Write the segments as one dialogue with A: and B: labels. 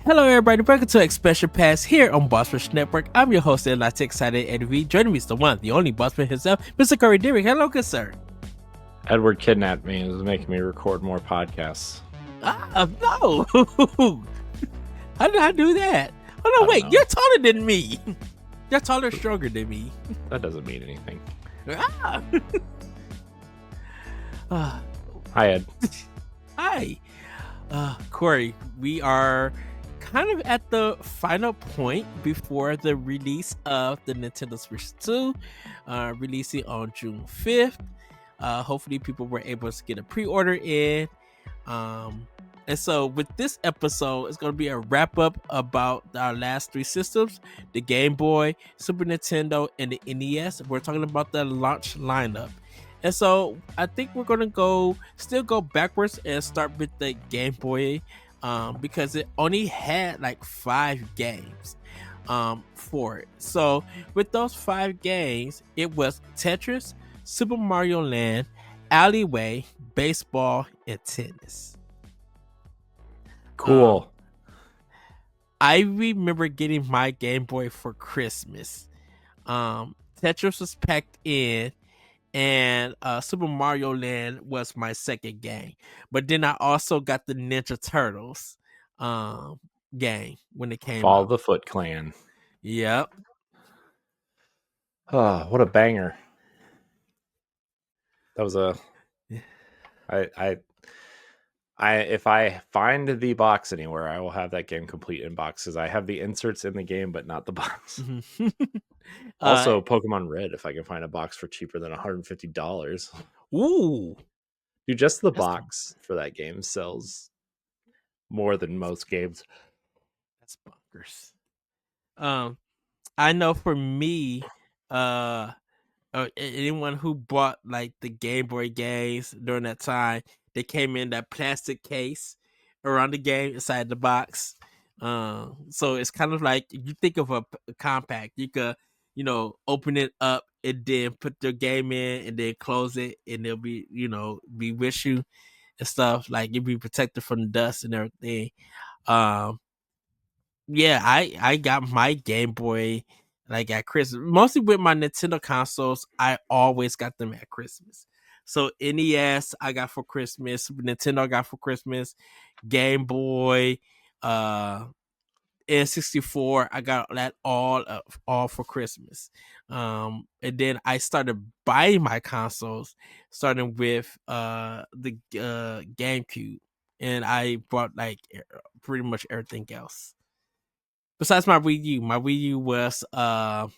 A: Hello, everybody. Welcome to Expression Pass here on Boss Rush Network. I'm your host, and lots excited Eddie V. Joining me is the one, the only Bossman himself, Mr. Corey Derrick. Hello, good sir.
B: Edward kidnapped me and is making me record more podcasts.
A: No. How did I do that? Oh, no, wait. You're taller than me. You're taller, stronger than me.
B: That doesn't mean anything. Hi, Ed.
A: Hi. Corey, we are kind of at the final point before the release of the Nintendo Switch 2, releasing on June 5th. Hopefully people were able to get a pre-order in. And so with this episode, it's going to be a wrap-up about our last three systems, the Game Boy, Super Nintendo, and the NES. We're talking about the launch lineup. And so I think we're going to still go backwards and start with the Game Boy, because it only had like 5 games for it. So with those 5 games, it was Tetris, Super Mario Land, Alleyway, Baseball, and Tennis.
B: Cool.
A: I remember getting my Game Boy for Christmas. Tetris was packed in, and Super Mario Land was my second game. But then I also got the Ninja Turtles game when it came
B: Follow
A: out.
B: the Foot Clan.
A: Yep.
B: Oh, what a banger. That was a... if I find the box anywhere, I will have that game complete in boxes. I have the inserts in the game, but not the box. Also, Pokemon Red, if I can find a box for cheaper than $150.
A: Ooh.
B: Dude, just the box for that game sells more than most games.
A: That's bonkers. I know for me, anyone who bought like the Game Boy games during that time, they came in that plastic case around the game inside the box. So it's kind of like, you think of a compact, you could, open it up and then put your game in and then close it, and it'll be, be with you and stuff. Like, you'll be protected from the dust and everything. Yeah, I got my Game Boy like at Christmas. Mostly with my Nintendo consoles, I always got them at Christmas. So NES I got for Christmas, Super Nintendo I got for Christmas, Game Boy, N64 I got that all for Christmas. And then I started buying my consoles, starting with the GameCube, and I bought like pretty much everything else. Besides my Wii U. My Wii U was no,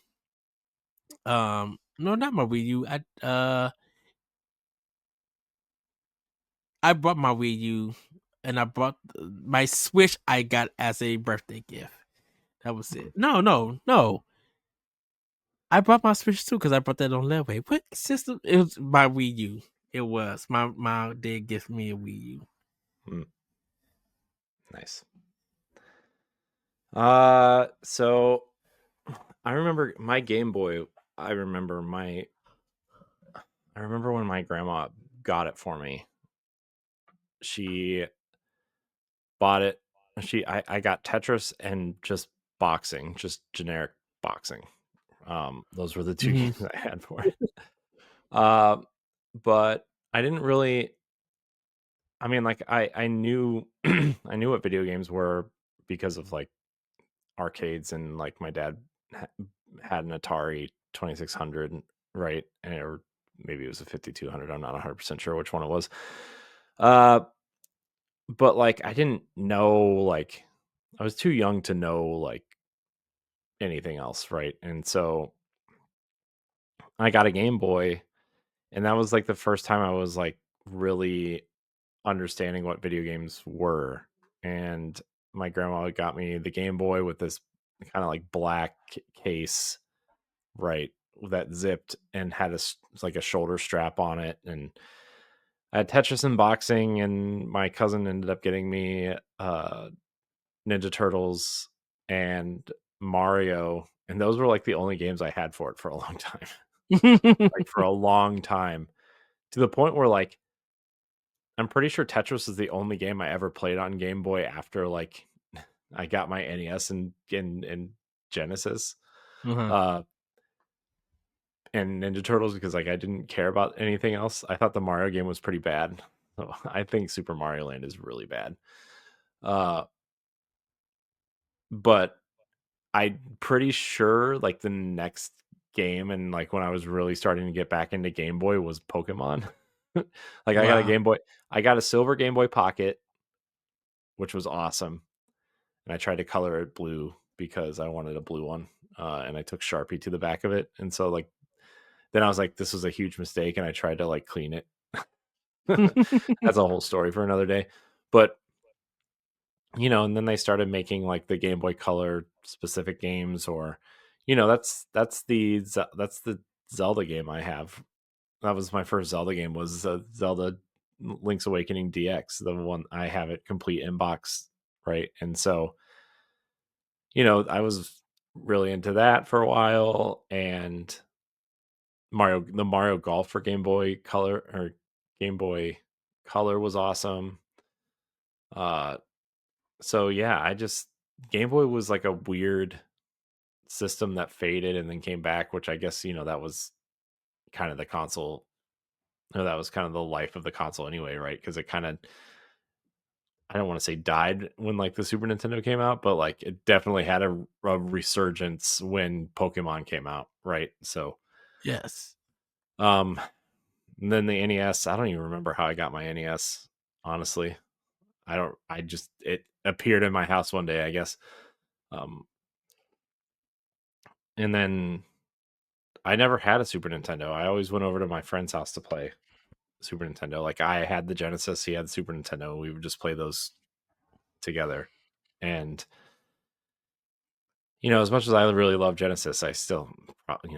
A: not my Wii U. I bought my Wii U, and I bought my Switch. I got as a birthday gift. That was it. No. I bought my Switch too because I bought that on Ledway. What system? It was my Wii U. It was my dad gifted me a Wii U.
B: Nice. So I remember my Game Boy. I remember when my grandma got it for me. She bought it. I got Tetris and just boxing, just generic boxing. Those were the 2 games I had for it. But I didn't really. I mean, like I knew I knew what video games were because of like arcades, and like my dad had an Atari 2600, right? Or maybe it was a 5200. I'm not 100% sure which one it was. But like I didn't know, like I was too young to know like anything else, right? And so I got a Game Boy, and that was like the first time I was like really understanding what video games were. And my grandma got me the Game Boy with this kind of like black case, right, that zipped and had like a shoulder strap on it. And I had Tetris and boxing, and my cousin ended up getting me Ninja Turtles and Mario, and those were like the only games I had for it for a long time. Like for a long time, to the point where like I'm pretty sure Tetris is the only game I ever played on Game Boy after like I got my NES and Genesis,
A: Uh-huh.
B: uh, and Ninja Turtles because like I didn't care about anything else. I thought the Mario game was pretty bad. So I think Super Mario Land is really bad. Uh, but I'm pretty sure like the next game and like when I was really starting to get back into Game Boy was Pokemon. Like I got a
A: Wow.
B: Game Boy, I got a silver Game Boy Pocket, which was awesome. And I tried to color it blue because I wanted a blue one. And I took Sharpie to the back of it. And so like then I was like, this was a huge mistake, and I tried to like clean it. That's a whole story for another day. But and then they started making like the Game Boy Color specific games, or that's the Zelda game I have. That was my first Zelda game, was Zelda Link's Awakening DX, the one I have it complete inbox, right? And so I was really into that for a while, and the Mario Golf for Game Boy Color, or Game Boy Color, was awesome. Uh, so yeah, Game Boy was like a weird system that faded and then came back, which I guess that was kind of the console, or that was kind of the life of the console anyway, right? Because it kind of, I don't want to say died when like the Super Nintendo came out, but like it definitely had a resurgence when Pokemon came out, right? So
A: Yes.
B: um and then the NES, I don't even remember how I got my NES, honestly. I just, it appeared in my house one day, I guess. Um and then I never had a Super Nintendo. I always went over to my friend's house to play Super Nintendo. Like I had the Genesis, he had the Super Nintendo. We would just play those together. And as much as I really love Genesis, I still,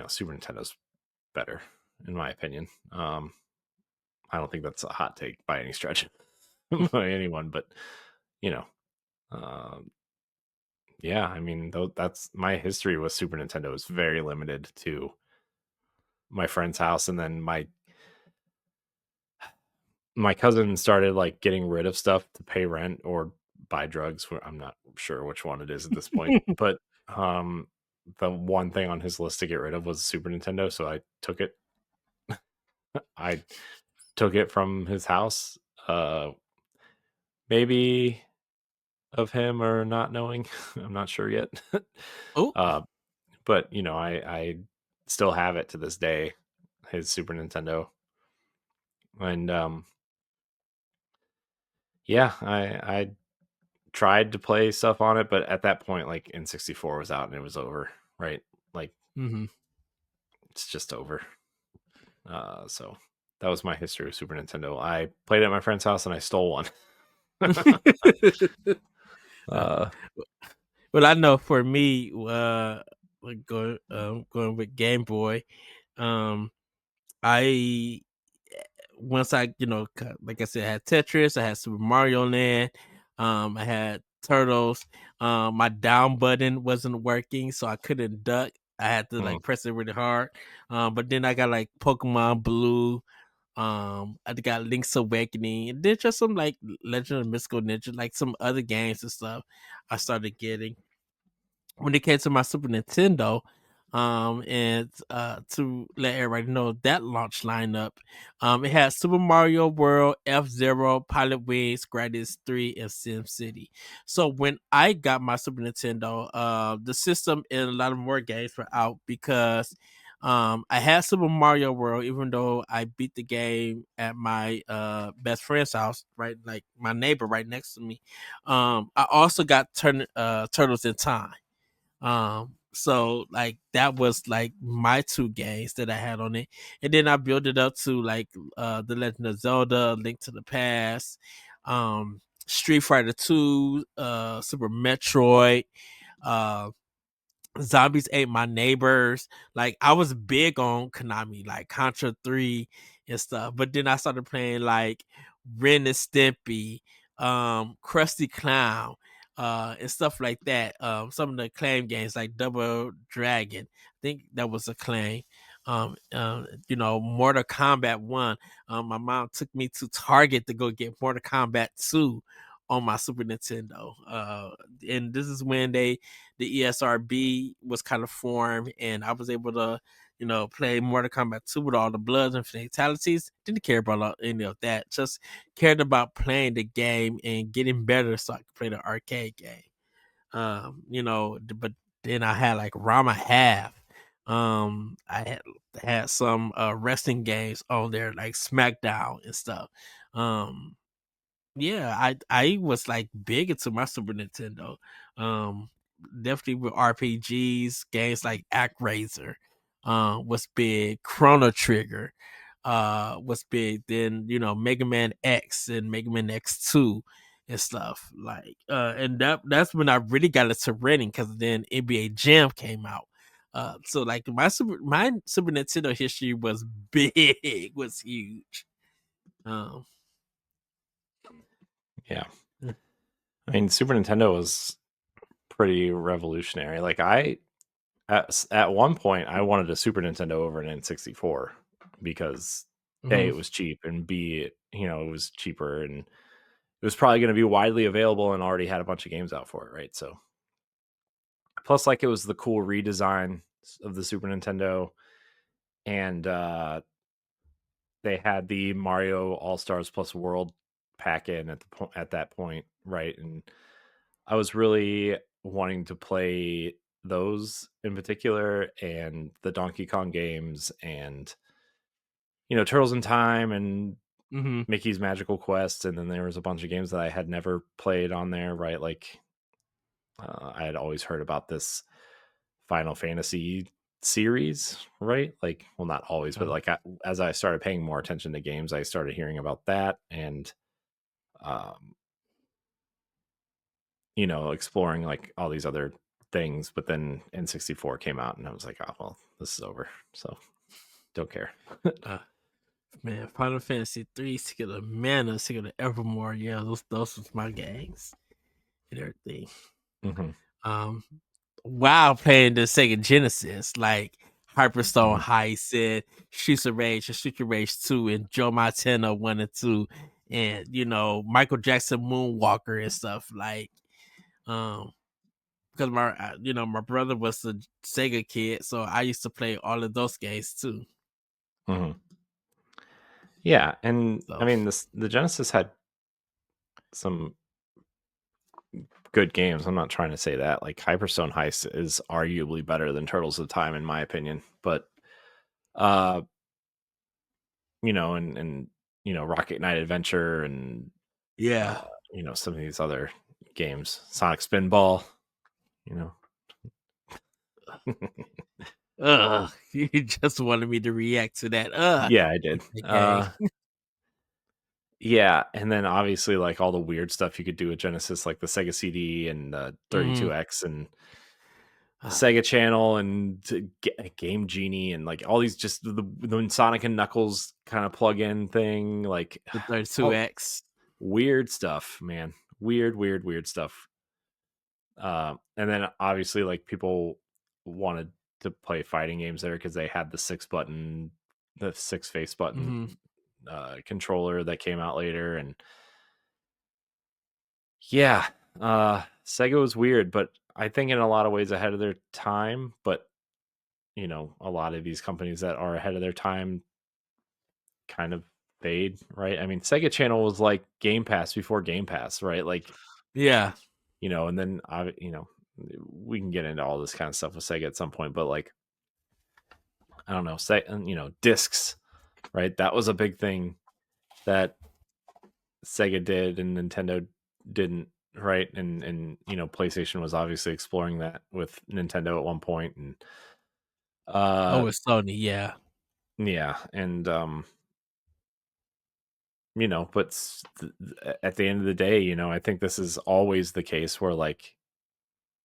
B: Super Nintendo's better in my opinion. I don't think that's a hot take by any stretch by anyone, but you know, um, yeah, I mean, though that's my history with Super Nintendo is very limited to my friend's house, and then my cousin started like getting rid of stuff to pay rent or buy drugs. I'm not sure which one it is at this point, but um, the one thing on his list to get rid of was Super Nintendo, so I took it. I took it from his house. Maybe of him or not knowing. I'm not sure yet.
A: Oh.
B: uh, but I still have it to this day, his Super Nintendo, and yeah, I tried to play stuff on it, but at that point, like N64 was out and it was over, right? Like
A: Hmm.
B: it's just over. So that was my history with Super Nintendo. I played at my friend's house and I stole one.
A: Uh,
B: uh,
A: well, I know for me, like going with Game Boy, um, I once I like I said, I had Tetris, I had Super Mario Land, I had Turtles. My down button wasn't working, so I couldn't duck. I had to
B: mm,
A: like press it really hard. But then I got like Pokemon Blue. I got Link's Awakening, and then just some like Legend of Mystical Ninja, like some other games and stuff. I started getting when it came to my Super Nintendo, and to let everybody know that launch lineup, it had Super Mario World, F Zero, Pilot Wings, Gradius 3, and Sim City. So when I got my Super Nintendo, the system and a lot of more games were out because I had Super Mario World, even though I beat the game at my best friend's house, right, like my neighbor right next to me. I also got Turtles in Time. So like that was like my two games that I had on it. And then I built it up to like The Legend of Zelda, Link to the Past, Street Fighter 2, Super Metroid, uh Zombies Ate My Neighbors. Like I was big on Konami, like Contra 3 and stuff. But then I started playing like Ren and Stimpy, Krusty Clown, and stuff like that. Some of the claim games like Double Dragon. I think that was a claim. Mortal Kombat 1. My mom took me to Target to go get Mortal Kombat 2 on my Super Nintendo. And this is when the ESRB was kind of formed, and I was able to, play Mortal Kombat 2 with all the bloods and fatalities. Didn't care about any of that. Just cared about playing the game and getting better so I could play the arcade game. But then I had like Rama Half. I had some wrestling games on there like SmackDown and stuff. Um, yeah, I was like big into my Super Nintendo. Um, Definitely with RPGs, games like ActRaiser, was big. Chrono Trigger, was big. Then Mega Man X and Mega Man X2 and stuff like. And that's when I really got into renting because then NBA Jam came out. So like my Super Nintendo history was big, was huge. Um,
B: Yeah. I mean, Super Nintendo was pretty revolutionary. Like at one point I wanted a Super Nintendo over an N64 because A,
A: mhm.
B: it was cheap, and B, it was cheaper, and it was probably going to be widely available and already had a bunch of games out for it, right? So plus like it was the cool redesign of the Super Nintendo, and they had the Mario All-Stars Plus World pack in at that point, right? And I was really wanting to play those in particular, and the Donkey Kong games, and Turtles in Time, and
A: Mhm.
B: Mickey's Magical Quest. And then there was a bunch of games that I had never played on there, right? Like I had always heard about this Final Fantasy series, right? Like, well, not always, but like as I started paying more attention to games, I started hearing about that, and um, exploring like all these other things. But then N64 came out, and I was like, oh well, this is over. So don't care.
A: Uh, Man, Final Fantasy 3, Secret of Mana, Secret of Evermore. Yeah, those was my games and everything.
B: Hmm.
A: Um, while playing the Sega Genesis, like Hyperstone
B: Hmm.
A: Heist and Streets of Rage and Street of Rage 2 and Joe Montana 1 and 2 and Michael Jackson Moonwalker and stuff like um because my brother was a Sega kid, so I used to play all of those games too.
B: Hmm. Yeah, and I
A: So
B: mean, the Genesis had some good games. I'm not trying to say that. Like Hyperstone Heist is arguably better than Turtles of Time in my opinion, but uh, and Rocket Knight Adventure, and
A: yeah.
B: uh, some of these other games, Sonic Spinball, you know.
A: You just wanted me to react to that.
B: Yeah, I did.
A: With the game.
B: Yeah, and then obviously like all the weird stuff you could do with Genesis, like the Sega CD and the
A: Mhm.
B: 32X and
A: Uh,
B: Sega Channel and Game Genie, and like all these, just the Sonic and Knuckles kind of plug-in thing, like
A: the
B: all
A: 32X.
B: weird stuff, man. Weird stuff. And then obviously like people wanted to play fighting games there because they had the six face button
A: Mhm.
B: controller that came out later. And yeah, Sega was weird, but I think in a lot of ways ahead of their time. But a lot of these companies that are ahead of their time kind of fade, right? I mean, Sega Channel was like Game Pass before Game Pass, right? Like,
A: Yeah.
B: and then we can get into all this kind of stuff with Sega at some point, but like, I don't know, say, discs, right? That was a big thing that Sega did and Nintendo didn't, right? And PlayStation was obviously exploring that with Nintendo at one point, and
A: Oh,
B: uh,
A: it's Sony. Yeah.
B: yeah, and but at the end of the day, I think this is always the case where like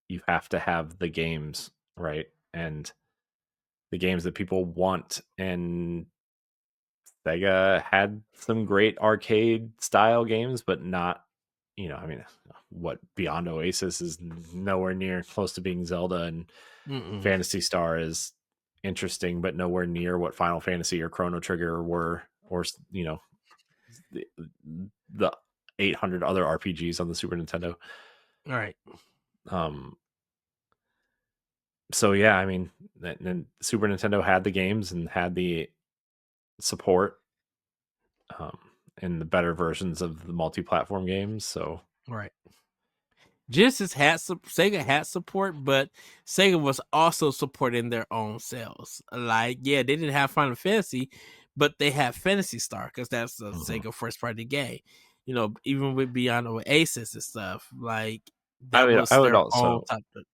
B: you have to have the games, right? And the games that people want, and Sega had some great arcade style games, but not, I mean, what Beyond Oasis is nowhere near close to being Zelda, and
A: Mm-mm.
B: Fantasy Star is interesting, but nowhere near what Final Fantasy or Chrono Trigger were, or the 800 other RPGs on the Super Nintendo.
A: All right.
B: Um, so yeah, I mean, and Super Nintendo had the games and had the support, um, and the better versions of the multi-platform games. So
A: All right. Genesis had Sega had support, but Sega was also supporting their own sales. Like, yeah, they didn't have Final Fantasy, but they had Fantasy Star because that's a
B: mhm.
A: Sega first party game. You know, even with Beyond Oasis and stuff, like
B: I
A: that
B: would I
A: was
B: would
A: their own
B: also
A: type of.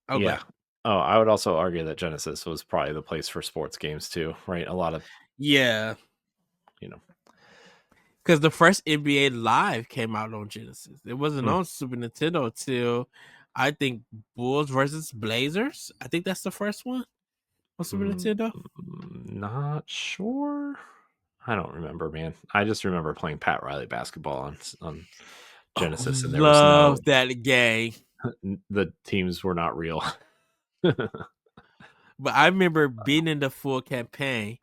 A: Oh, go
B: yeah.
A: ahead.
B: Oh, I would also argue that Genesis was probably the place for sports games too, right? A lot of,
A: Yeah,
B: you know.
A: because the first NBA Live came out on Genesis. It wasn't
B: Mm,
A: on Super Nintendo till I think Bulls versus Blazers. I think that's the first one on Super Nintendo.
B: not sure. I don't remember, man. I just remember playing Pat Riley basketball on
A: Oh,
B: Genesis, and there was no
A: love that game.
B: the teams were not real.
A: But I remember being in the full campaign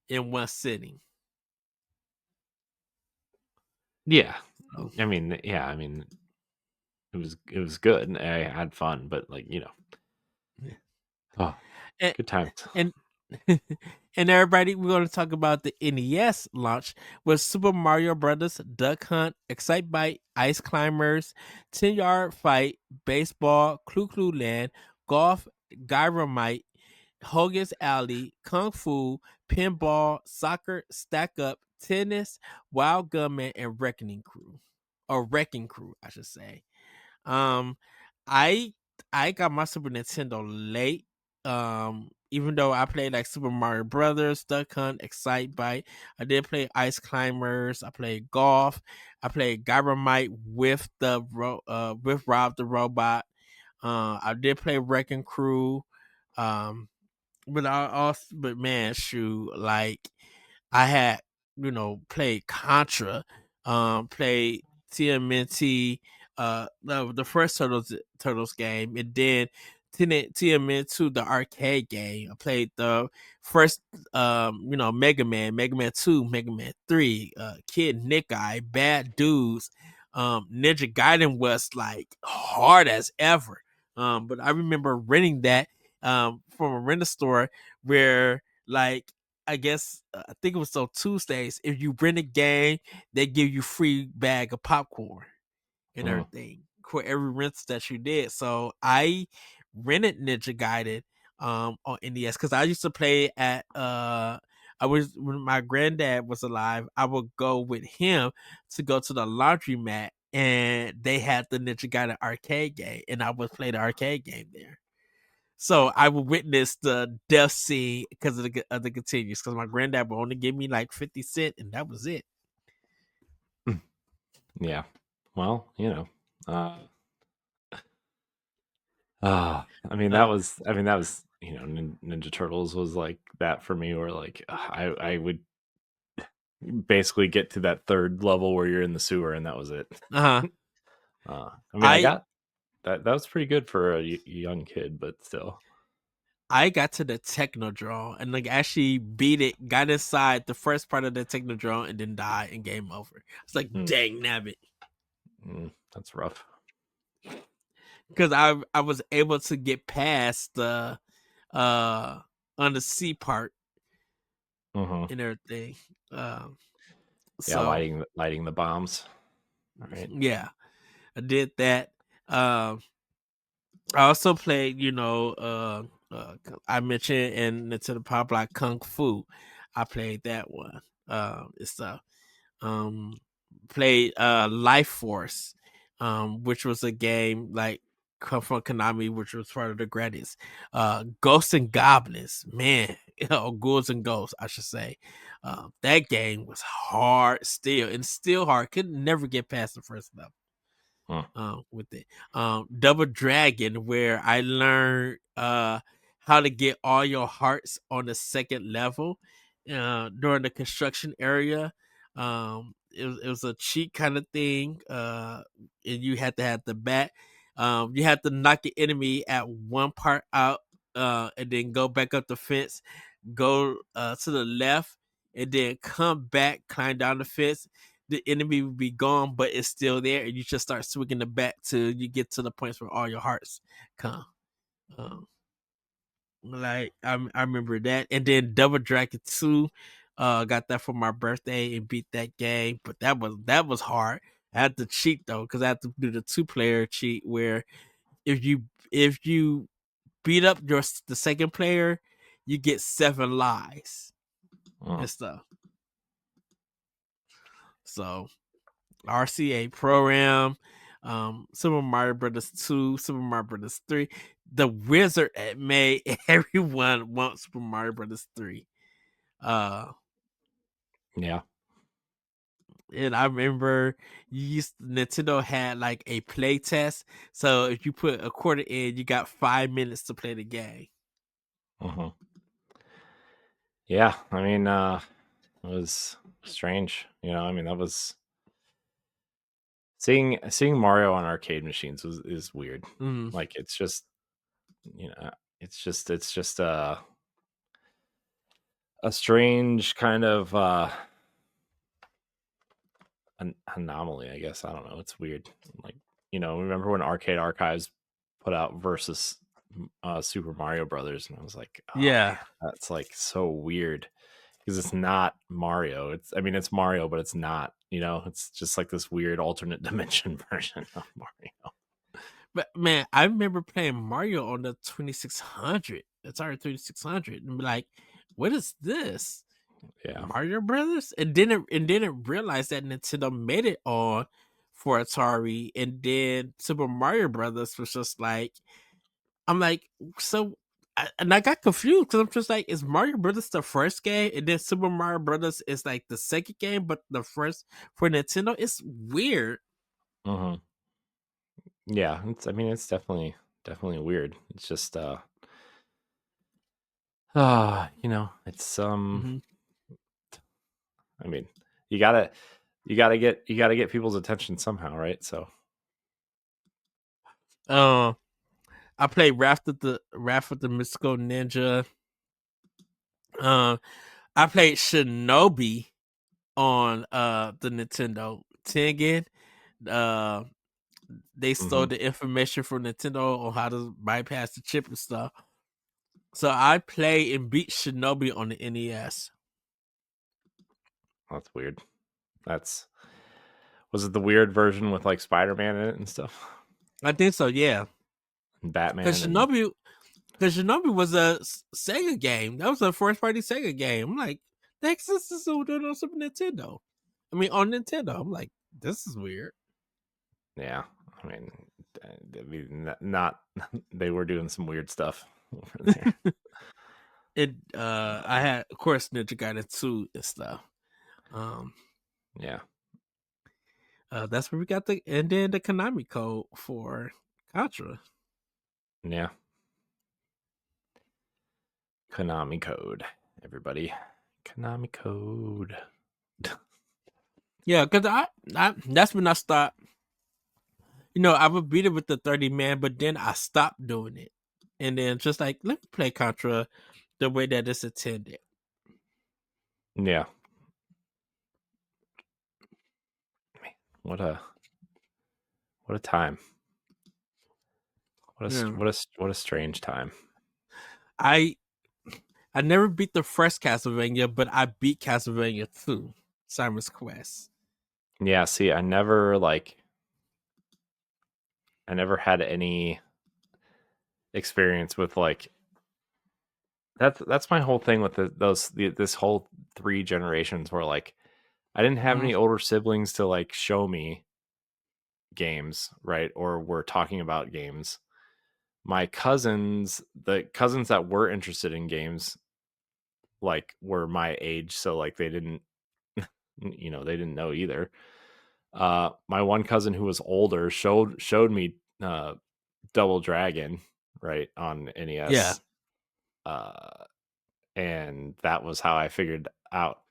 A: in one sitting.
B: Yeah,
A: So,
B: I mean, it was good, and I had fun, but like
A: yeah.
B: oh,
A: And
B: good times.
A: and, and everybody, we're going to talk about the NES launch with Super Mario Brothers, Duck Hunt, Excite Bite, Ice Climbers, 10-Yard Fight, Baseball, Clue Clue Land, Golf, Gyromite, Hogan's Alley, Kung Fu, Pinball, Soccer, Stack Up, Tennis, Wild Gunman, and Reckoning Crew. Or Wrecking Crew, I should say. Um, I I got my Super Nintendo late. Even though I played like Super Mario Brothers, Duck Hunt, Excite Bite, I did play Ice Climbers. I played golf. I played Gyromite with with Rob the Robot. I did play Wrecking Crew. Um, but I also, but man, shoot, like I had, played Contra, played TMNT, the first Turtles game, and then TMN2, the arcade game. I played the first, Mega Man 2, Mega Man 3, Kid Nick Eye, Bad Dudes. Ninja Gaiden was like hard as ever. But I remember renting that from a rental store where like I guess I think it was on Tuesdays. If you rent a game, they give you free bag of popcorn and
B: Mm,
A: everything for every rent that you did. So I rented Ninja Gaiden on NES because I used to play at I was when my granddad was alive, I would go with him to go to the laundromat and they had the Ninja Gaiden arcade game and I would play the arcade game there. So I would witness the death scene because of the continues. Because my granddad would only give me like 50 cents, and that was it.
B: mm, yeah. Well, uh,
A: Uh,
B: I mean, that was, Ninja Turtles was like that for me, or like I would basically get to that third level where you're in the sewer, and that was it.
A: huh.
B: I mean, I
A: I
B: got that. That was pretty good for a young kid, but still.
A: I got to the Technodrome and like actually beat it, got inside the first part of the Technodrome, and then died and game over. It's like
B: Mm,
A: dang nabbit.
B: that's rough.
A: Because I was able to get past the uh on the C part
B: Hmm.
A: and everything. Um,
B: Yeah,
A: so
B: lighting the bombs. All right.
A: yeah, I did that. I also played, I mentioned in Nintendo Pop like Kung Fu. I played that one. It's um played Life Force, which was a game like come from Konami, which was part of the Gradius. Ghosts and Goblins, man, Ghouls and Ghosts, I should say. That game was hard still, and still hard. Could never get past the first level
B: Mm,
A: with it. Double Dragon, where I learned how to get all your hearts on the second level during the construction area. It was a cheat kind of thing, and you had to have the bat. You had to knock the enemy at one part out, and then go back up the fence, go to the left, and then come back, climb down the fence. the enemy will be gone, but it's still there, and you just start swinging the bat till you get to the points where all your hearts come. Um, like I remember that, and then Double Dragon 2, got that for my birthday and beat that game, but that was hard. I had to cheat though, because I had to do the 2-player cheat where if you beat up the second player, you get 7 lives
B: Oh,
A: and stuff. So RCA program, Super Mario Brothers 2, Super Mario Brothers 3. The wizard had made everyone want Super Mario Brothers 3. Uh
B: yeah.
A: and I remember Nintendo had like a play test. So if you put a quarter in, you got 5 minutes to play the game.
B: Mhm. Yeah, I mean, it was strange, I mean, that was seeing Mario on arcade machines is weird.
A: Mm,
B: Like, it's just, you know, it's just a strange kind of an anomaly, I guess. I don't know. It's weird. Like, remember when Arcade Archives put out versus Super Mario Brothers, and I was like, oh
A: yeah.
B: man, that's like so weird because it's not Mario. I mean, it's Mario, but it's not. It's just like this weird alternate dimension version of Mario.
A: But man, I remember playing Mario on the 2600. Atari 2600, and be like, "What is this?
B: Yeah.
A: Mario Brothers?" And then it realized that Nintendo made it on for Atari, and then Super Mario Brothers was just like, I'm like, so. And I got confused because I'm just like, is Mario Brothers the first game, and then Super Mario Brothers is like the second game, but the first for Nintendo? It's weird.
B: Hmm. Yeah. I mean, it's definitely weird. It's just it's
A: Hmm.
B: I mean, you gotta get people's attention somehow, right? So
A: Uh, I played Wrath of the Mystical Ninja. Uh, I played Shinobi on the Nintendo Tengen. Uh, they stole
B: mhm,
A: the information from Nintendo on how to bypass the chip and stuff. So I played and beat Shinobi on the NES.
B: that's weird. That's Was it the weird version with like Spider-Man in it and stuff?
A: I think so, yeah.
B: And
A: Because
B: Batman and
A: Shinobi was a Sega game. That was a first party Sega game. I'm like, the heck is this doing on Super Nintendo? I mean, on Nintendo. I'm like, this is weird.
B: yeah, I mean, not they were doing some weird stuff over there.
A: I had, of course, Ninja Gaiden 2 and stuff. Um,
B: Yeah,
A: that's where we got and then the Konami code for Contra.
B: yeah. Konami code, everybody. Konami code.
A: Yeah, because I that's when I stopped. I would beat it with the 30 man, but then I stopped doing it. And then just like, let me play Contra the way that it's intended.
B: Yeah, man, what a time.
A: Yeah.
B: What a strange time.
A: I I never beat the first Castlevania, but I beat Castlevania 2, Simon's Quest.
B: Yeah, see, I never had any experience with like that's my whole thing with this whole three generations where like I didn't have
A: Mhm.
B: any older siblings to like show me games, right? Or were talking about games. My cousins, the cousins that were interested in games, like were my age, so like they didn't, they didn't know either. My one cousin who was older showed me Double Dragon, right, on
A: Yeah.
B: NES. Uh, and that was how I figured out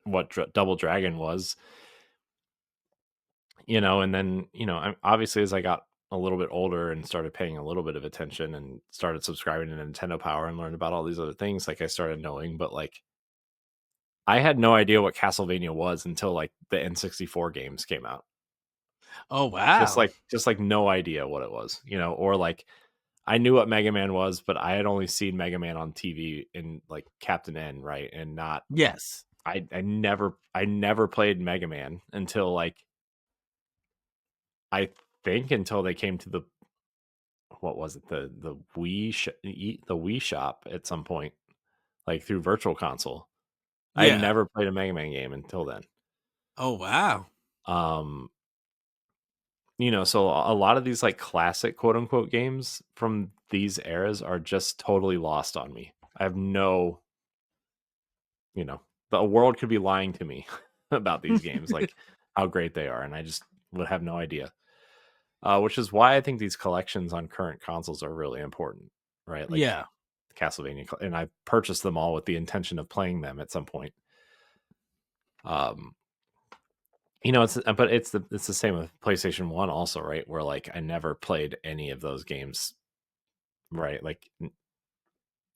B: what Double Dragon was. And then obviously as I got a little bit older and started paying a little bit of attention and started subscribing to Nintendo Power and learned about all these other things, like I started knowing, but like I had no idea what Castlevania was until like the N64 games came out.
A: Oh wow.
B: Just like no idea what it was, you know, or like I knew what Mega Man was, but I had only seen Mega Man on TV in like Captain N, right? And not
A: Yes.
B: I never played Mega Man until like I think until they came to the what was it the the Wii shop at some point, like through Virtual Console. I had
A: Yeah.
B: never played a Mega Man game until then.
A: Oh wow.
B: Um, you know, so a lot of these like classic quote unquote games from these eras are just totally lost on me. I have no, you know, the world could be lying to me about these games, like how great they are, and I just would have no idea. Which is why I think these collections on current consoles are really important, right? Like
A: Yeah.
B: Castlevania, and I purchased them all with the intention of playing them at some point. Um, you know, it's the same with PlayStation 1 also, right? Where like I never played any of those games, right? Like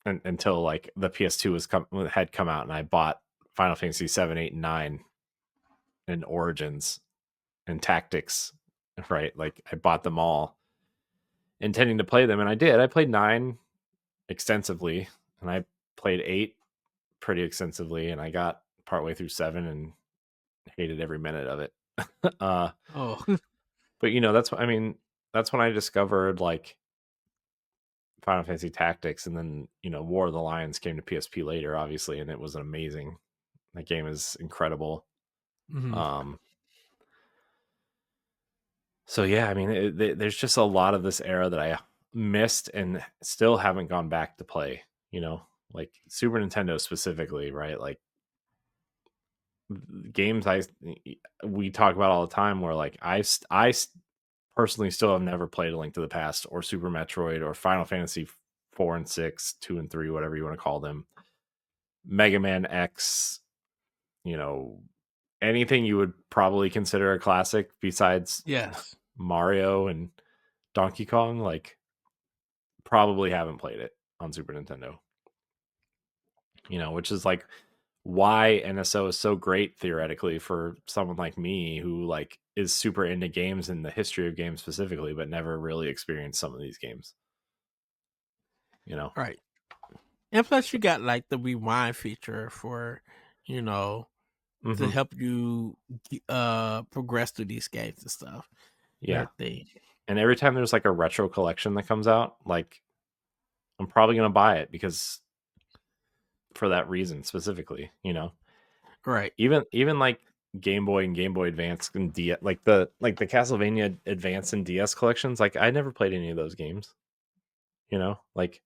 B: until like the PS2 had come out and I bought Final Fantasy 7, 8, and 9 and Origins and Tactics, right? Like I bought them all intending to play them and I did. I played 9 extensively and I played 8 pretty extensively and I got partway through 7 and hated every minute of it. uh
A: Oh
B: but you know, I mean, that's when I discovered like Final Fantasy Tactics, and then you know War of the Lions came to PSP later, obviously, and it was an amazing. That game is incredible.
A: mhm.
B: Um, so yeah, I mean, there's just a lot of this era that I missed and still haven't gone back to play. You know, like Super Nintendo specifically, right? Like games we talk about all the time, where like personally still have never played A Link to the Past or Super Metroid or Final Fantasy 4 and 6, 2 and 3, whatever you want to call them. Mega Man X, you know, anything you would probably consider a classic besides
A: Yes.
B: Mario and Donkey Kong, like probably haven't played it on Super Nintendo. You know, which is like why NSO is so great theoretically for someone like me who like is super into games and the history of games specifically, but never really experienced some of these games. You know.
A: Right. And plus
B: So,
A: you got like the rewind feature for, you know, to
B: hmm
A: help you progress through these games and stuff.
B: yeah.
A: Everything.
B: And every time there's like a retro collection that comes out, like I'm probably gonna buy it because for that reason specifically, you know.
A: Right.
B: Even like Game Boy and Game Boy Advance and like the Castlevania Advance and DS collections, like I never played any of those games, you know? Like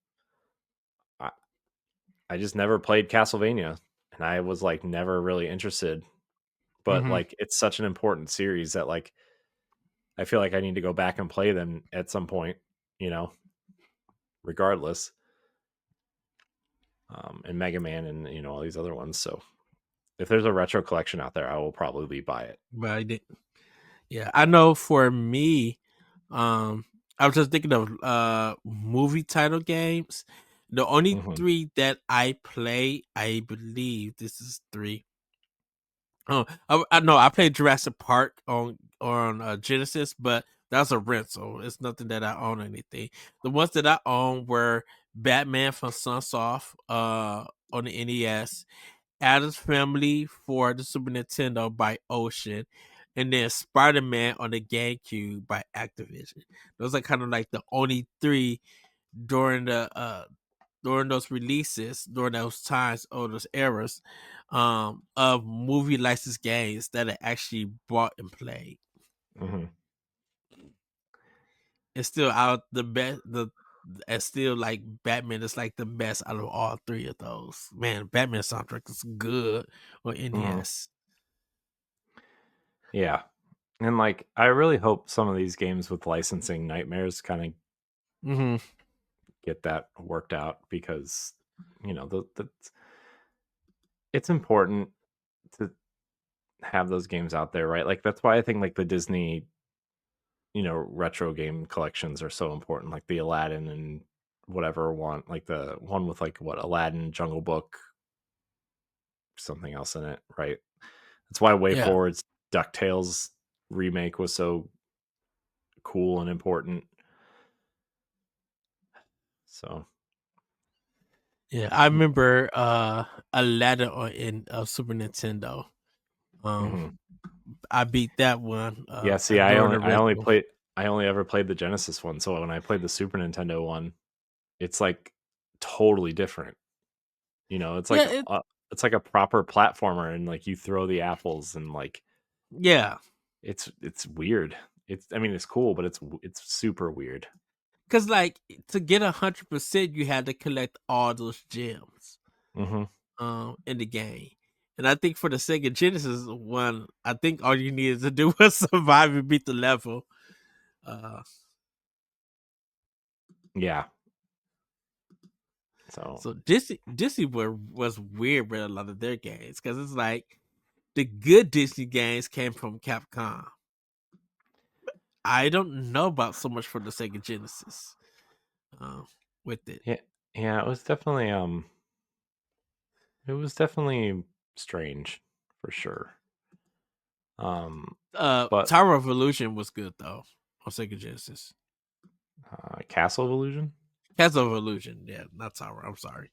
B: I, I just never played Castlevania and I was like never really interested, but
A: Mhm.
B: like it's such an important series that like I feel like I need to go back and play them at some point, you know, regardless. And Mega Man and you know all these other ones. So if there's a retro collection out there, I will probably buy it.
A: But I did. Yeah, I know for me, um, I was just thinking of movie title games. The only
B: Hmm.
A: three that I play, I believe this is three. Oh, I know I played Jurassic Park on Genesis, but that's a rental. It's nothing that I own or anything. The ones that I own were Batman from Sunsoft on the NES, Adam's Family for the Super Nintendo by Ocean, and then Spider Man on the GameCube by Activision. Those are kind of like the only three during the during those releases, during those times or those eras, of movie licensed games that I actually bought and played.
B: Hmm.
A: It's still out the best. The and still like Batman is like the best out of all three of those. Man, Batman soundtrack is good on
B: Hmm.
A: NES.
B: Yeah. And like I really hope some of these games with licensing nightmares kind of
A: Hmm.
B: get that worked out because you know it's important to have those games out there, right? Like that's why I think like the Disney, you know, retro game collections are so important, like the Aladdin and whatever one, like the one with like what Aladdin, Jungle Book, something else in it, right? That's why Way
A: Yeah,
B: Forward's DuckTales remake was so cool and important. So,
A: yeah. I remember a ladder in Super Nintendo. Um,
B: mhm.
A: I beat that one
B: Yeah, see,
A: during the rental.
B: I only ever played the Genesis one, so when I played the Super Nintendo one, it's, like, totally different, you know?
A: Yeah, it,
B: It's like a proper platformer and, like, you throw the apples and, like,
A: yeah.
B: it's weird. I mean, it's cool, but it's super weird.
A: Cause like to get 100%, you had to collect all those gems
B: Mhm.
A: in the game. And I think for the Sega Genesis one, I think all you needed to do was survive and beat the level. Uh,
B: Yeah. So,
A: so Disney was weird with a lot of their games because it's like the good Disney games came from Capcom. I don't know about so much for the Sega Genesis uh, with it.
B: yeah, yeah, it was definitely strange for sure. Um, but,
A: Tower of Illusion was good though on Sega Genesis.
B: Castle of Illusion?
A: Castle of Illusion, yeah, not Tower. I'm sorry.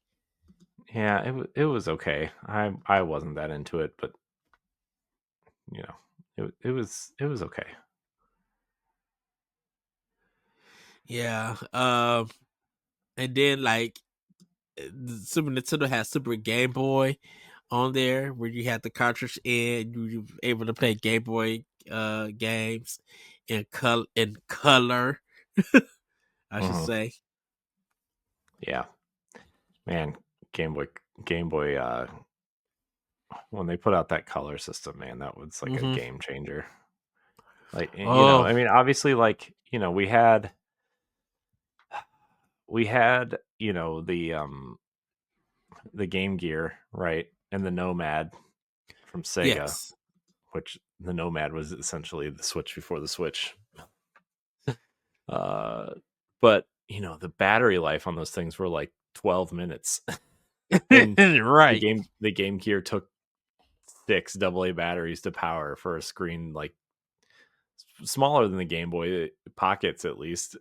B: Yeah, it was okay. I wasn't that into it, but, you know, it was okay.
A: Yeah. And then like the Super Nintendo had Super Game Boy on there where you had the cartridge in, you were able to play Game Boy games in color, I should
B: Mhm.
A: say.
B: Yeah. Man, Game Boy Game Boy, when they put out that color system, man, that was like a
A: Hmm.
B: game changer. Like,
A: Oh
B: I mean, obviously, like, we had, the Game Gear, right? And the Nomad from Sega,
A: yes.
B: which the Nomad was essentially the Switch before the Switch. Uh, but the battery life on those things were like 12 minutes. And
A: Right.
B: the Game Gear took 6 AA batteries to power for a screen like smaller than the Game Boy Pockets at least.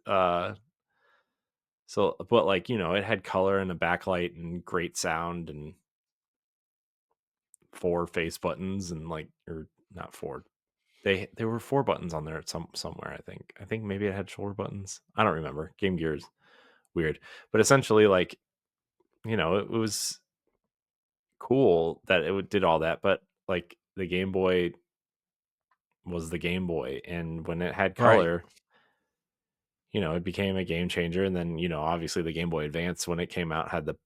B: So but like, it had color and a backlight and great sound and 4 face buttons and like, or not 4. There were 4 buttons on there at somewhere, I think. I think maybe it had shoulder buttons. I don't remember. Game Gear's weird. But essentially, like, it was cool that did all that, but like the Game Boy was the Game Boy, and when it had
A: Right.
B: color, it became a game changer. And then, obviously the Game Boy Advance when it came out had the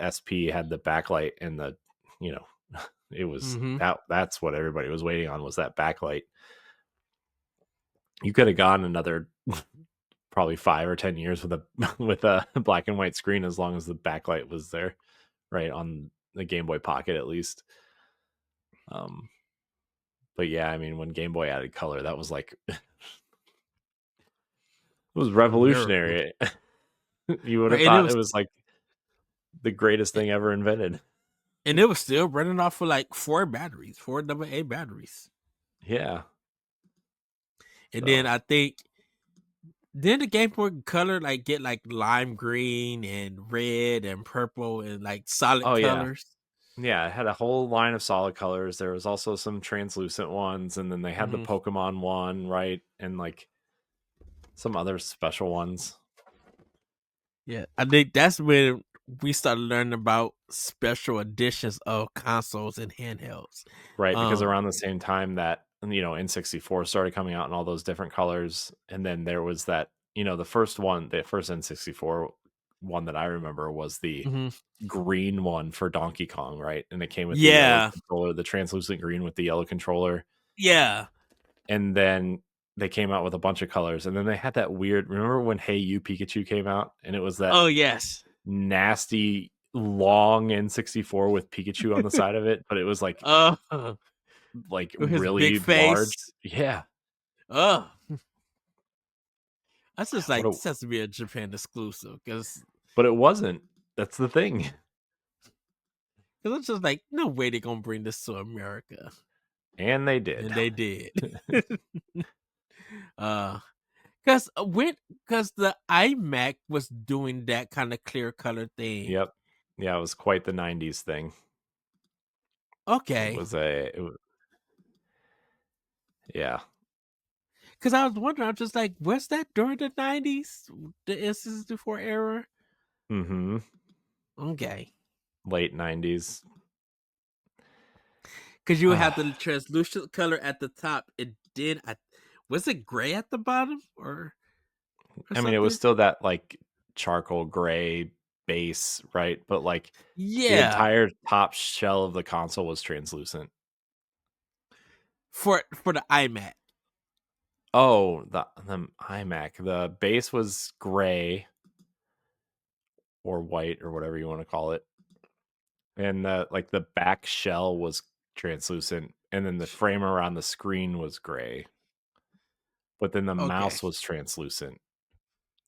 B: SP had the backlight and you know, it was
A: Hmm.
B: that's what everybody was waiting on, was that backlight. You could have gone another probably 5 or 10 years with a with a black and white screen as long as the backlight was there, right, on the Game Boy Pocket at least. Um, but yeah, I mean, when Game Boy added color, that was like it was
A: A miracle.
B: revolutionary. You would
A: Right.
B: have
A: And it
B: thought it
A: was
B: was like the greatest thing ever invented.
A: still running off for like four batteries, four AA batteries.
B: Yeah.
A: And then
B: So,
A: I think then the Game Boy Color like get like lime green and red and purple and like solid
B: oh yeah.
A: colors.
B: Yeah, it had a whole line of solid colors. There was also some translucent ones, and then they had the
A: Hmm.
B: Pokemon one, right? And like some other special ones,
A: Yeah, I think that's when we started learning about special editions of consoles and handhelds.
B: right? Because
A: Um,
B: around the same time that, N64 started coming out in all those different colors, and then there was that, the first N64 one that I remember was the
A: mhm.
B: green one for Donkey Kong, right? And it came with the yellow
A: Yeah,
B: controller, the translucent green with the yellow controller.
A: yeah.
B: And then they came out with a bunch of colors. And then they had that weird, remember when Hey You Pikachu came out? And it was that
A: Oh yes.
B: nasty long N64 with Pikachu on the side of it, but it was
A: Uh,
B: like
A: with his big
B: really
A: face.
B: large. Yeah.
A: Oh, that's just
B: What
A: like
B: a
A: this has to be a Japan exclusive because
B: but it wasn't. That's the thing.
A: Because I'm just like, no way they're gonna bring this to America,
B: And they did.
A: and they did. uh, because the iMac was doing that kind of clear color thing.
B: Yep. Yeah, it was quite the 90s thing. It
A: Okay,
B: was a it was, yeah.
A: because I was wondering, I'm just like, was that during the '90s, the N64 era?
B: Mhm.
A: Okay,
B: Late 90s.
A: because you would have the translucent color at the top. It did. Was it gray at the bottom or
B: I mean, it was
A: something?
B: still that like charcoal gray base, right? But like the
A: Yeah,
B: entire top shell of the console was translucent.
A: for the iMac.
B: Oh, the iMac. The base was gray or white or whatever you want to call it. And the like the back shell was translucent and then the frame around the screen was gray. But then the
A: Okay,
B: mouse was translucent.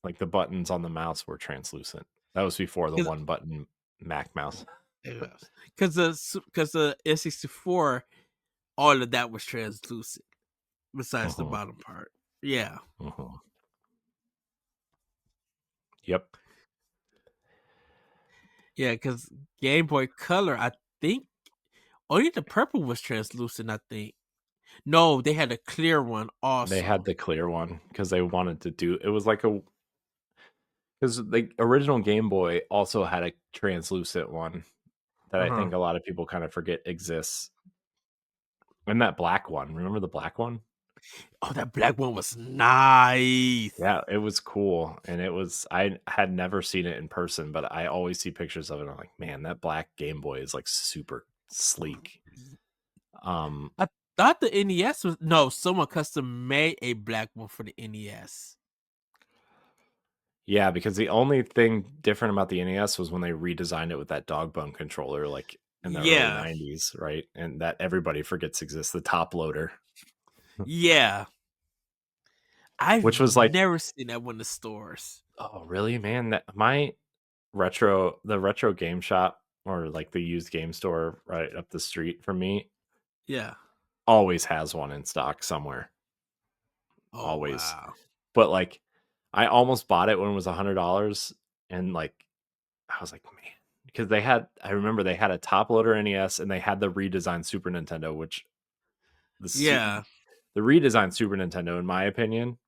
B: Like the buttons on the mouse were translucent. That was before the one button Mac mouse.
A: because the N64, all of that was translucent besides the
B: Uh-huh.
A: bottom part. Yeah,
B: Uh-huh. Yep.
A: yeah, because Game Boy Color, I think only the purple was translucent. I think no, they had a clear one
B: They had
A: also.
B: the clear one because they wanted to do it was like a because the original Game Boy also had a translucent one that
A: Uh
B: I
A: huh.
B: think a lot of people kind of forget exists. And that black one, remember the black one?
A: Oh, that black one was nice.
B: Yeah, it was cool, and it was I had never seen it in person, but I always see pictures of it, and I'm like, "Man, that black Game Boy is, like, super sleek." Um,
A: I thought the NES was no. Someone custom made a black one for the NES.
B: yeah, because the only thing different about the NES was when they redesigned it with that dog bone controller, like, in the early
A: Yeah,
B: '90s, right? And that everybody forgets exists, the top loader,
A: yeah. I've
B: which was like,
A: never seen that one in the stores.
B: "Oh, really, man?" That the retro game shop or, like, the used game store right up the street from me
A: Yeah.
B: always has one in stock somewhere,
A: Oh
B: always.
A: wow.
B: But, like, I almost bought it when it was $100, and, like, I was like, "Man," because I remember they had a top loader NES, and they had the redesigned Super Nintendo, which the su
A: Yeah.
B: the redesigned Super Nintendo, in my opinion,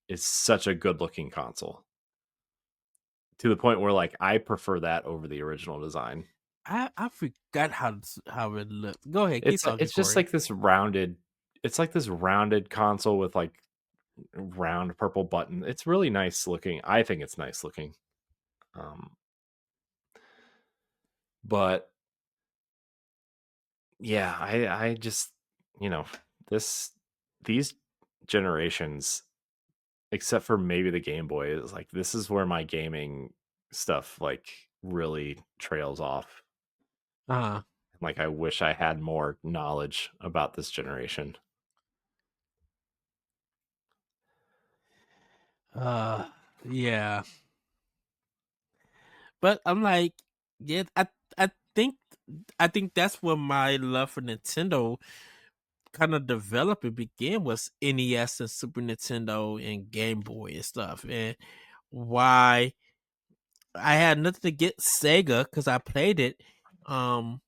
B: is such a good-looking console, to the point where, like, I prefer that over the original design.
A: I forgot how it looked. Go ahead, keep talking,
B: It's just
A: Corey.
B: like this rounded it's like this rounded console with, like, round purple button. It's really nice looking. I think it's nice looking. Um, but yeah, I just you know this these generations, except for maybe the Game Boy, is like this is where my gaming stuff like really trails off.
A: Uh
B: Like I wish I had more knowledge about this generation.
A: uh yeah. But I'm like, yeah, I think I think that's where my love for Nintendo kind of developed and began was NES and Super Nintendo and Game Boy and stuff. And why I had nothing to get Sega because I played it. Um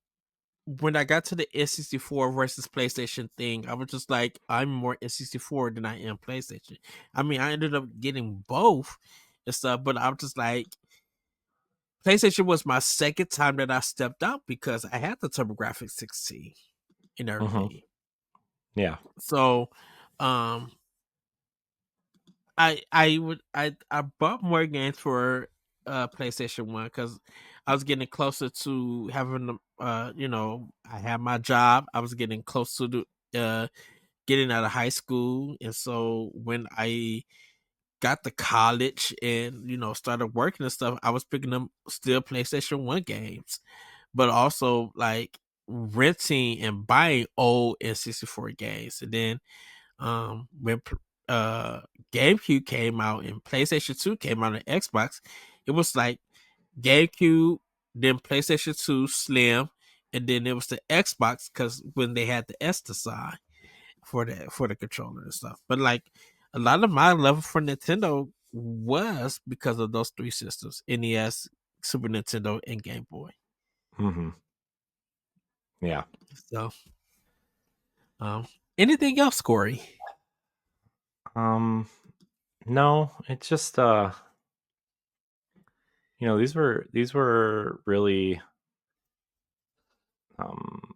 A: when I got to the N64 versus PlayStation thing, I was just like, I'm more N64 than I am PlayStation. I mean, I ended up getting both and stuff, but I was just like, PlayStation was my second time that I stepped out because I had the TurboGrafx 16 and
B: Hmm.
A: everything.
B: Yeah.
A: So, um, I bought more games for PlayStation 1 because I was getting closer to having I had my job. I was getting close to getting out of high school, and so when I got to college and started working and stuff, I was picking up still PlayStation 1 games, but also like renting and buying old N64 games. And then when uh GameCube came out and PlayStation 2 came out on Xbox, it was like GameCube. then PlayStation 2 Slim, and then it was the Xbox because when they had the S design for the controller and stuff. But like a lot of my love for Nintendo was because of those three systems: NES, Super Nintendo, and Game Boy.
B: Hmm. Yeah.
A: So, um, anything else, Corey?
B: Um, no, it's just these were really um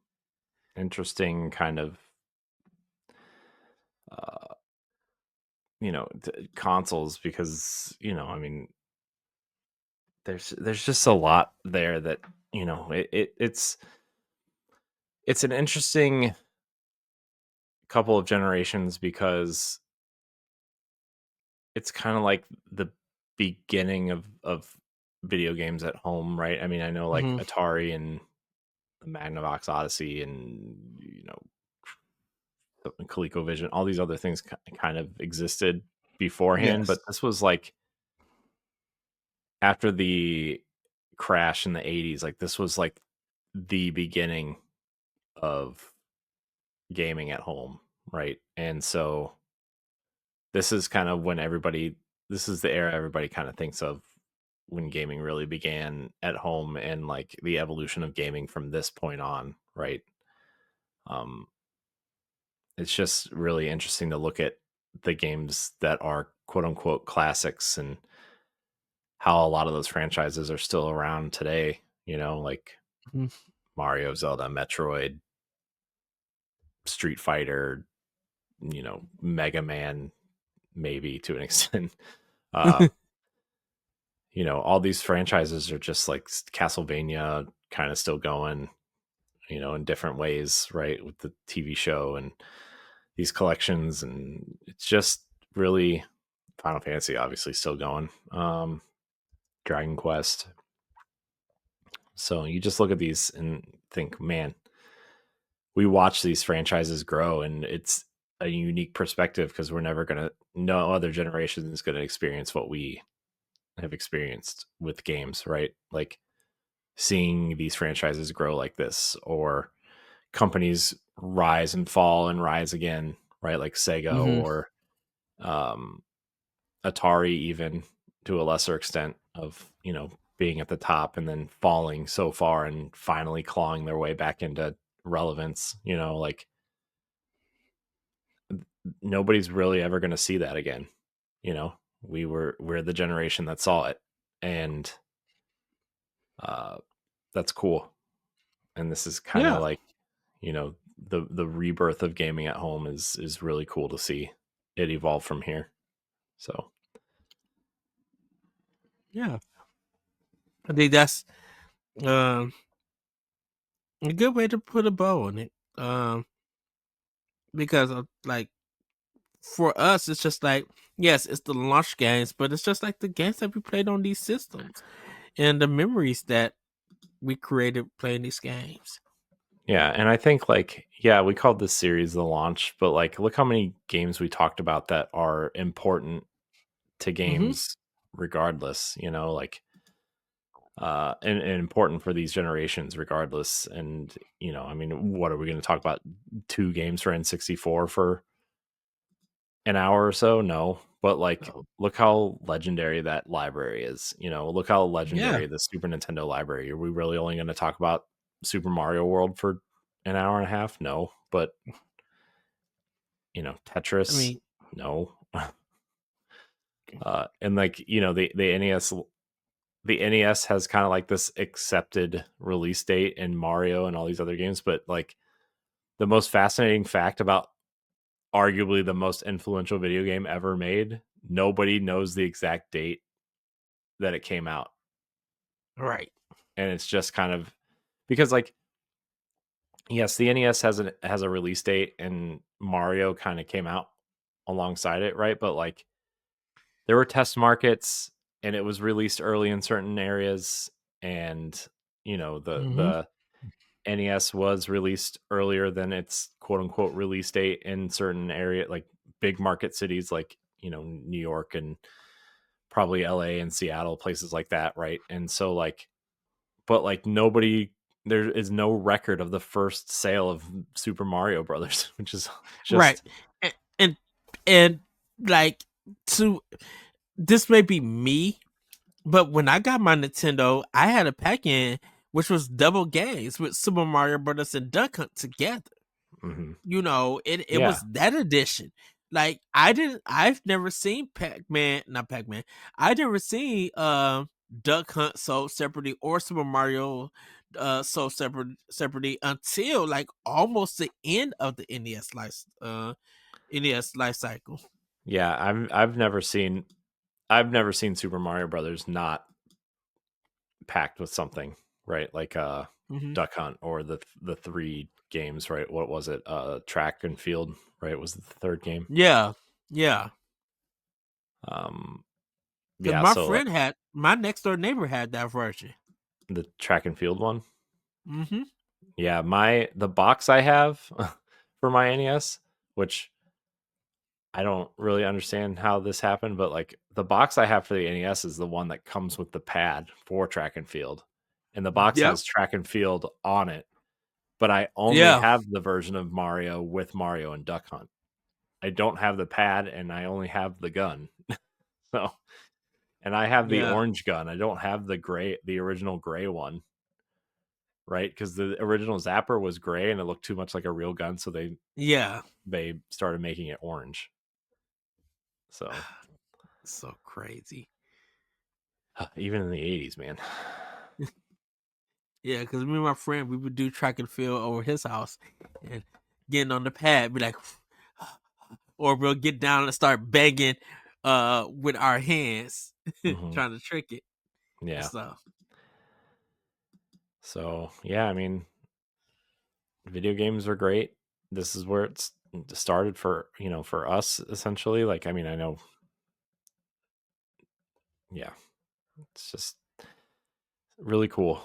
B: interesting kind of uh consoles because I mean there's just a lot there that it's an interesting couple of generations because it's kind of like the beginning of video games at home, right? I mean, I know like
A: Hmm.
B: Atari and the Magnavox Odyssey and ColecoVision, all these other things kind of existed beforehand,
A: Yes.
B: but this was like after the crash in the 80s, like this was like the beginning of gaming at home, right? And so this is kind of when this is the era everybody kind of thinks of when gaming really began at home and like the evolution of gaming from this point on, right? Um, it's just really interesting to look at the games that are quote unquote classics and how a lot of those franchises are still around today, like
A: Mhm.
B: Mario, Zelda, Metroid, Street Fighter, Mega Man, maybe to an extent. Uh, all these franchises are just like Castlevania kind of still going, in different ways, right? With the TV show and these collections. And it's just really Final Fantasy, obviously, still going. Dragon Quest. So you just look at these and think, man, we watch these franchises grow and it's a unique perspective because we're never going to, no other generation is going to experience what we have experienced with games, right? Like seeing these franchises grow like this or companies rise and fall and rise again, right? Like Sega
A: Hmm.
B: or um, Atari, even to a lesser extent, of being at the top and then falling so far and finally clawing their way back into relevance. Like nobody's really ever going to see that again. You know, we're the generation that saw it, and uh, that's cool. And this is kind of
A: Yeah.
B: like the rebirth of gaming at home is really cool to see it evolve from here. So
A: Yeah. I think that's um, a good way to put a bow on it. Because of, like for us, it's just like yes, it's the launch games, but it's just like the games that we played on these systems and the memories that we created playing these games.
B: yeah, and I think like yeah, we called this series the launch, but like look how many games we talked about that are important to
A: Hmm.
B: games regardless, like and important for these generations regardless. And I mean, what are we going to talk about? Two games for N64 for an hour or so? No. But like
A: Oh,
B: look how legendary that library is. Look how
A: yeah.
B: legendary the Super Nintendo library. Are we really only going to talk about Super Mario World for an hour and a half? No. But
A: I
B: Tetris,
A: mean,
B: no. And like, the NES has kind of like this accepted release date in Mario and all these other games, but like the most fascinating fact about arguably the most influential video game ever made, nobody knows the exact date that it came out.
A: right.
B: And it's just kind of because like yes, the NES has a release date and Mario kind of came out alongside it, right? But like there were test markets and it was released early in certain areas and
A: Hmm.
B: the NES was released earlier than its quote unquote release date in certain area like big market cities like New York and probably LA and Seattle, places like that, right? And so like but like nobody, there is no record of the first sale of Super Mario Brothers, which is
A: Right.
B: just
A: And and like to this may be me, but when I got my Nintendo, I had a pack in which was double games with Super Mario Brothers and Duck Hunt together.
B: mhm.
A: It
B: Yeah,
A: was that edition. Like I've never seen Pac-Man, not Pac-Man. I never seen Duck Hunt sold separately or Super Mario sold separately until like almost the end of the NES life cycle.
B: yeah. I've never seen Super Mario Brothers not packed with something, right? Like
A: Hmm.
B: Duck Hunt or the three games, right? What was it? Track and Field, right? Was the third game.
A: Yeah, yeah.
B: Um,
A: Cause
B: yeah.
A: my
B: So like
A: friend had my next door neighbor had that version.
B: the Track and Field one.
A: Hmm.
B: Yeah, the box I have for my NES, which I don't really understand how this happened, but like the box I have for the NES is the one that comes with the pad for Track and Field. And the box
A: Yep.
B: has Track and Field on it, but I only
A: Yeah.
B: have the version of Mario with Mario and Duck Hunt. I don't have the pad and I only have the gun. So, and I have the
A: Yeah.
B: orange gun. I don't have the original gray one, right? Because the original Zapper was gray and it looked too much like a real gun, so
A: Yeah.
B: they started making it orange. So
A: So crazy.
B: even in the 80s, man.
A: Yeah, because me and my friend, we would do track and field over his house and getting on the pad, be like, or we'll get down and start banging with our hands,
B: Hmm.
A: trying to trick it and
B: Yeah.
A: stuff.
B: So yeah, I mean, video games are great. This is where it's started for for us essentially. Like, I mean, I know, yeah, it's just really cool.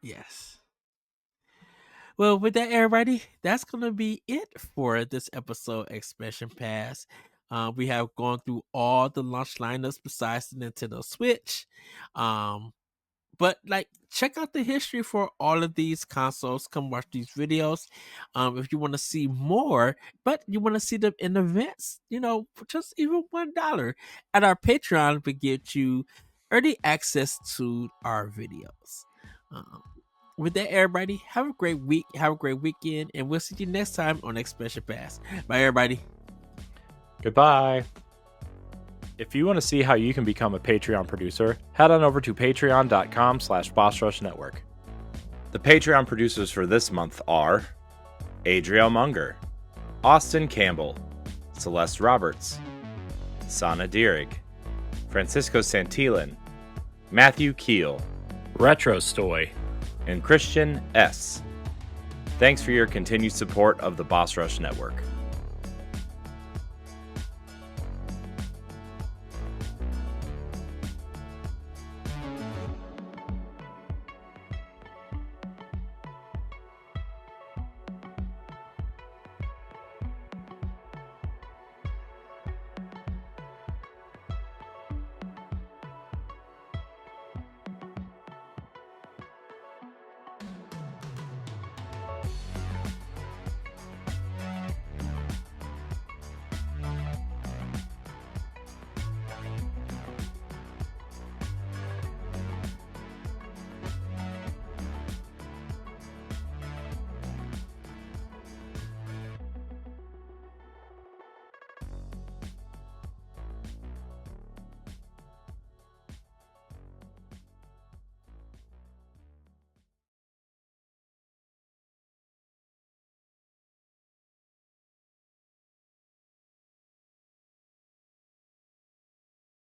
A: Yes. Well, with that, everybody, that's gonna be it for this episode Expansion Pass. We have gone through all the launch lineups besides the Nintendo Switch. Um, But like, check out the history for all of these consoles. Come watch these videos. If you want to see more, but you want to see them in events, for just even $1 at our Patreon, we get you early access to our videos. Um, with that, everybody, have a great week, have a great weekend, and we'll see you next time on Expression Pass. Bye, everybody.
B: Goodbye. If you want to see how you can become a Patreon producer, head on over to patreon.com/BossRushNetwork. The Patreon producers for this month are Adriel Munger, Austin Campbell, Celeste Roberts, Sana Dierig, Francisco Santillan, Matthew Keel, Retro Stoy, and Christian S. Thanks for your continued support of the Boss Rush Network.